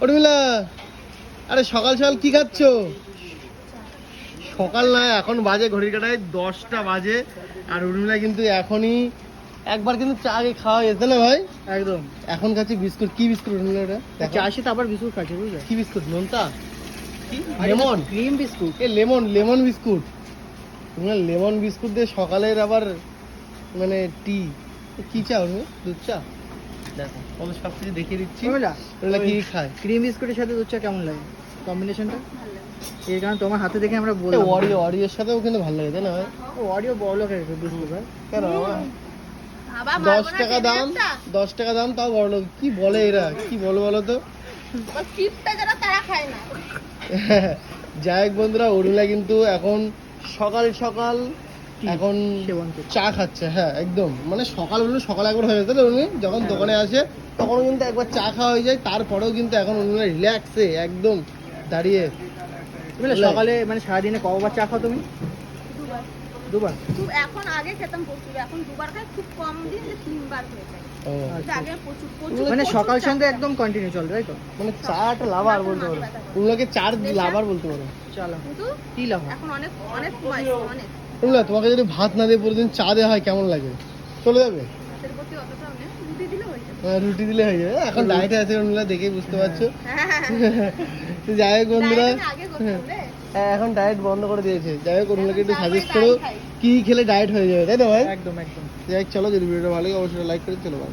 উর্মিলা, আরে সকাল সকাল কি খাচ্ছ? সকাল না, এখন বাজে ঘড়ির কাটায় 10টা বাজে। আর উর্মিলা কিন্তু এখনই একবার কিন্তু চা আগে খাওয়া যেত না ভাই? একদম। এখন খাচ্ছি বিস্কুট। কি বিস্কুট উর্মিলা এটা? চা সাথে আবার বিস্কুট খাচ্ছি, বুঝলে? কি বিস্কুট? নোনতা? Lemon? Cream biscuit. Lemon biscuit. Urmila lemon biscuit দিয়ে সকালের আবার মানে টি। কি চা উর্মি? দুধ চা? দেখো আমি সব কিছু দেখিয়ে দিচ্ছি। উর্মিলা কি খায়? ক্রিম বিস্কুটের সাথে দুধ চা কেমন লাগে কম্বিনেশনটা? এই কারণে তোমার হাতে দেখে আমরা বললাম। ওরিওর সাথেও কিন্তু ভালো লাগে, তাই না ভাই? অরিও বড় লোকের বিস্কুট ভাই। কেন? 10 টাকা দাম, 10 টাকা দাম, তাও বড় লোক। কি বলে এরা? কি বলো তো? যাই হোক বন্ধুরা, উর্মিলা কিন্তু এখন সকাল সকাল এখন চা খাচ্ছে। হ্যাঁ একদম, মানে সকাল হলো সকাল একবার হয়ে যেত উর্মি যখন দোকানে আসে তখনও কিন্তু একবার চা খাওয়া হয়ে যায়। তারপরেও কিন্তু এখন উর্মিলা রিল্যাক্সে একদম দাঁড়িয়ে। সকালে মানে সারাদিনে কতবার চা খাও তুমি? দুবার। এখন আগে খেতাম প্রচুর, এখন দুবার খাই, খুব কম দিন 3বার হয়ে যায়। আগে প্রচুর মানে সকাল সন্ধ্যা একদম কন্টিনিউ চলে, তাই তো? মানে চাটা লাভার বলতে পারো, উর্মিলাকে চার লাভার বলতে পারো। চলো কিন্তু কি লাভ? এখন অনেক অনেক অনেক উর্মিলা, তোমাকে যদি ভাত না দিয়ে প্রতিদিন চা দেওয়া হয় কেমন লাগে? চলে যাবে? হাতের প্রতি অতটা নেই, রুটি দিলে হয়ে যাবে। রুটি দিলে হয়ে যাবে। এখন ডায়েটে আছে উর্মিলা, দেখেই বুঝতে পারছো। হ্যাঁ, তো যাই হোক বন্ধুরা, আগে করতাম রে। এখন ডায়েট বন্ধ করে দিয়েছে। যাই হোক উর্মিলাকে একটু সাজেস্ট করো কি খেলে ডায়েট হয়ে যাবে, তাই না ভাই? একদম একদম। যাই হোক চলো, যদি ভিডিওটা ভালো লাগে অবশ্যই লাইক করে চলো ভাই।